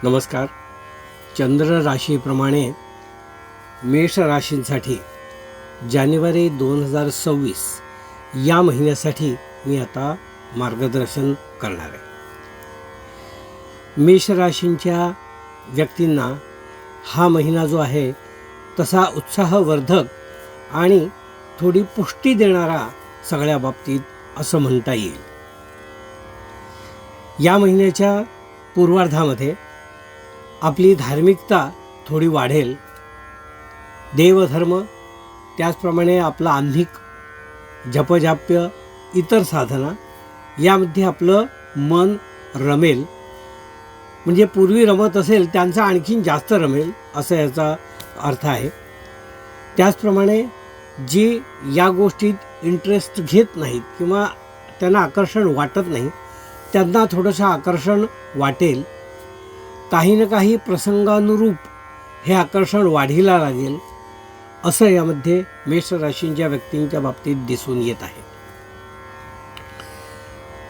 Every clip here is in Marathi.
नमस्कार. चंद्र राशीप्रमाणे मेष राशींसाठी जानेवारी 2026 या महिन्यासाठी मी आता मार्गदर्शन करणार आहे. मेष राशींच्या व्यक्तींना हा महिना जो आहे तसा उत्साहवर्धक आणि थोडी पुष्टी देणारा सगळ्या बाबतीत असं म्हणता येईल. या महिन्याच्या पूर्वार्धामध्ये आपली धार्मिकता थोडी वाढेल. देवधर्म त्याचप्रमाणे आपला आह्निक जपजाप्य इतर साधना यामध्ये आपलं मन रमेल. म्हणजे पूर्वी रमत असेल त्यांचा आणखीन जास्त रमेल असं याचा अर्थ आहे. त्याचप्रमाणे जे या गोष्टीत इंटरेस्ट घेत नाहीत किंवा त्यांना आकर्षण वाटत नाही त्यांना थोडंसं आकर्षण वाटेल. काही ना काही प्रसंगानुरूप हे आकर्षण वाढीला लागेल असं यामध्ये मेष राशींच्या व्यक्तींच्या बाबतीत दिसून येत आहे.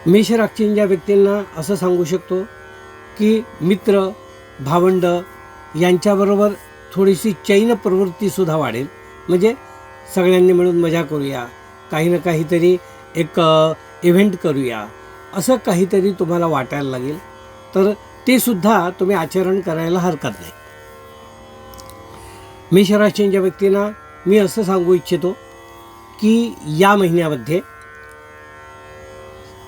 मेष राशींच्या व्यक्तींना असं सांगू शकतो की मित्र भावंड यांच्याबरोबर थोडीशी चैन प्रवृत्तीसुद्धा वाढेल. म्हणजे सगळ्यांनी मिळून मजा करूया, काही ना काहीतरी एक इव्हेंट करूया असं काहीतरी तुम्हाला वाटायला लागेल. तर ते सुद्धा तुम्ही आचरण करायला हरकत नाही. मेष राशींच्या व्यक्तींना मी असं सांगू इच्छितो की या महिन्यामध्ये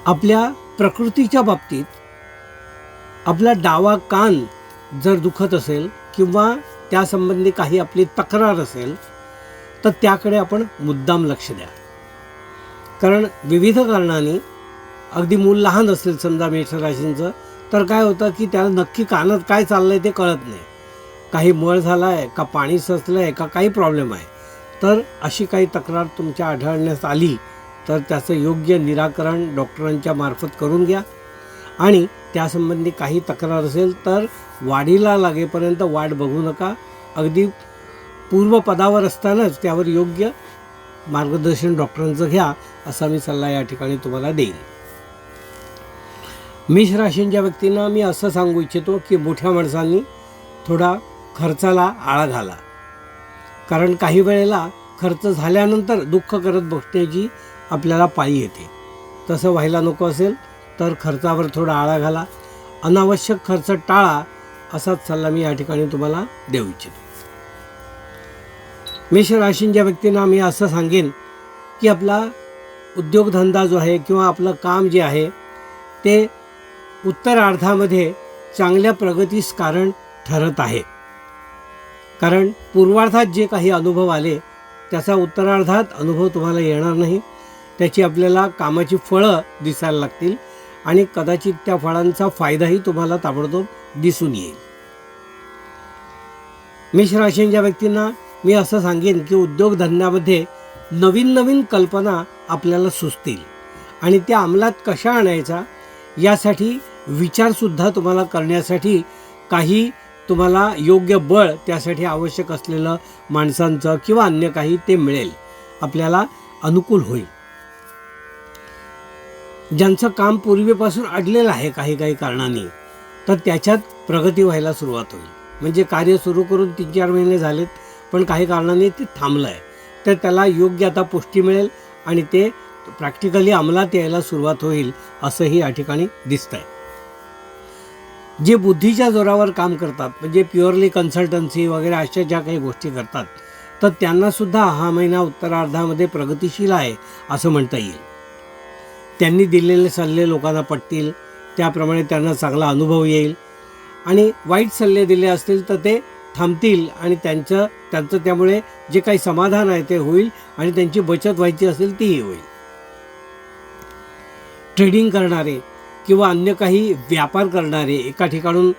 आपल्या प्रकृतीच्या बाबतीत आपला डावा कान जर दुखत असेल किंवा त्यासंबंधी काही आपली तक्रार असेल तर त्याकडे आपण मुद्दाम लक्ष द्या. कारण विविध कारणांनी अगदी मूल लहान असेल समजा मेष राशींचं तर काय होतं की त्याला नक्की कानात काय चाललं आहे ते कळत नाही. काही मळ झाला आहे का, पाणी सचलं आहे का, काही प्रॉब्लेम आहे. तर अशी काही तक्रार तुमच्या आढळण्यास आली तर त्याचं योग्य निराकरण डॉक्टरांच्या मार्फत करून घ्या. आणि त्यासंबंधी काही तक्रार असेल तर वाढीला लागेपर्यंत वाट बघू नका. अगदी पूर्वपदावर असतानाच त्यावर योग्य मार्गदर्शन डॉक्टरांचं घ्या असा मी सल्ला या ठिकाणी तुम्हाला देईन. मेष राशींच्या व्यक्तींना मी असं सांगू इच्छितो की मोठ्या माणसांनी थोडा खर्चाला आळा घाला. कारण काही वेळेला खर्च झाल्यानंतर दुःख करत बसण्याची आपल्याला पाळी येते. तसं व्हायला नको असेल तर खर्चावर थोडा आळा घाला. अनावश्यक खर्च टाळा असाच सल्ला मी या ठिकाणी तुम्हाला देऊ इच्छितो. मेष राशींच्या व्यक्तींना मी असं सांगेन की आपला उद्योगधंदा जो आहे किंवा आपलं काम जे आहे ते उत्तरार्धामध्ये चांगल्या प्रगतीस कारण ठरत आहे. कारण पूर्वार्धात जे काही अनुभव आले त्याचा उत्तरार्धात अनुभव तुम्हाला येणार नाही. त्याची आपल्याला कामाची फळं दिसायला लागतील आणि कदाचित त्या फळांचा फायदाही तुम्हाला ताबडतोब दिसून येईल. मेष राशींच्या व्यक्तींना मी असं सांगेन की उद्योगधंद्यामध्ये नवीन नवीन कल्पना आपल्याला सुचतील आणि त्या अंमलात कशा आणायचा यासाठी विचारसुद्धा तुम्हाला करण्यासाठी काही तुम्हाला योग्य बळ त्यासाठी आवश्यक असलेलं माणसांचं किंवा अन्य काही ते मिळेल. आपल्याला अनुकूल होईल. ज्यांचं काम पूर्वीपासून अडलेलं आहे काही काही कारणांनी तर त्याच्यात प्रगती व्हायला सुरुवात होईल. म्हणजे कार्य सुरू करून 3-4 महिने झालेत पण काही कारणांनी ते थांबलं आहे तर त्याला योग्य आता पुष्टी मिळेल आणि ते प्रॅक्टिकली अंमलात यायला सुरुवात होईल असंही या ठिकाणी दिसतं आहे. जे बुद्धीच्या जोरावर काम करतात म्हणजे प्युअरली कन्सल्टन्सी वगैरे अशा ज्या काही गोष्टी करतात तर त्यांनासुद्धा हा महिना उत्तरार्धामध्ये प्रगतिशील आहे असं म्हणता येईल. त्यांनी दिलेले सल्ले लोकांना पटतील, त्याप्रमाणे त्यांना चांगला अनुभव येईल आणि वाईट सल्ले दिले असतील तर ते थांबतील आणि त्यांचं त्यामुळे जे काही समाधान आहे ते होईल आणि त्यांची बचत व्हायची असेल तीही होईल. ट्रेडिंग करणारे किंवा अन्य काही व्यापार करणारे एका ठिकाणून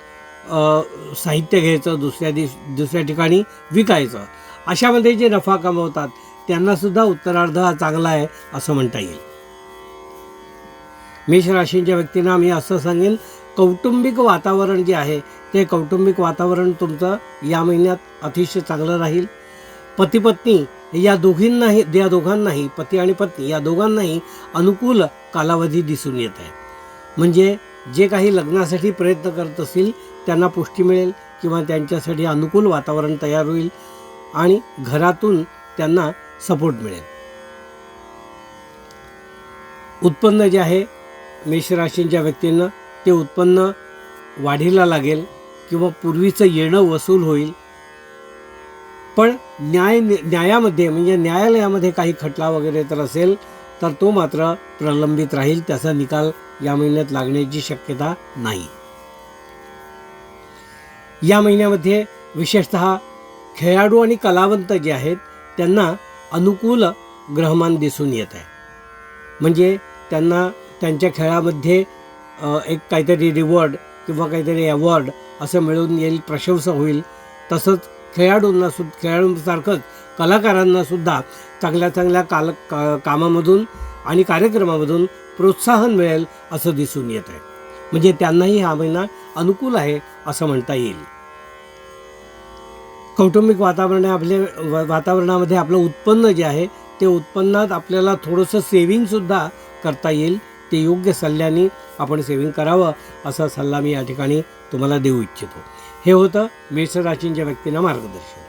साहित्य घ्यायचं दुसऱ्या ठिकाणी विकायचं अशामध्ये जे नफा कमवतात त्यांनासुद्धा उत्तरार्ध हा चांगला आहे असं म्हणता येईल. मेष राशींच्या व्यक्तींना मी असं सांगेन कौटुंबिक वातावरण जे आहे ते कौटुंबिक वातावरण तुमचं या महिन्यात अतिशय चांगलं राहील. पती पत्नी या दोघांनाही पती आणि पत्नी या दोघांनाही अनुकूल कालावधी दिसून येत आहे. म्हणजे जे काही लग्नासाठी प्रयत्न करत असतील त्यांना पुष्टी मिळेल किंवा त्यांच्यासाठी अनुकूल वातावरण तयार होईल आणि घरातून त्यांना सपोर्ट मिळेल. उत्पन्न जे आहे मेष राशींच्या व्यक्तींना ते उत्पन्न वाढीला लागेल किंवा पूर्वीचं येणं वसूल होईल. पण न्यायामध्ये म्हणजे न्यायालयामध्ये काही खटला वगैरे तर असेल तर तो मात्र प्रलंबित राहील. त्याचा निकाल या महिन्यात लागण्याची शक्यता नाही. या महिन्यामध्ये विशेषतः खेळाडू आणि कलावंत जे आहेत त्यांना अनुकूल ग्रहमान दिसून येत आहे. म्हणजे त्यांना त्यांच्या खेळामध्ये एक काहीतरी रिवॉर्ड किंवा काहीतरी अवॉर्ड असं मिळून येईल, प्रशंसा होईल. तसंच खेळाडूंसारखंच कलाकारांनासुद्धा चांगल्या चांगल्या कामामधून आणि कार्यक्रमामधून प्रोत्साहन मिळेल असं दिसून येत आहे. म्हणजे त्यांनाही हा महिना अनुकूल आहे असं म्हणता येईल. कौटुंबिक वातावरणामध्ये आपलं उत्पन्न जे आहे ते उत्पन्नात आपल्याला थोडंसं सेविंगसुद्धा करता येईल. ते योग्य सल्ल्याने आपण सेविंग करावं असा सल्ला मी या ठिकाणी तुम्हाला देऊ इच्छितो. हे होतं मेष राशींच्या व्यक्तींना मार्गदर्शन.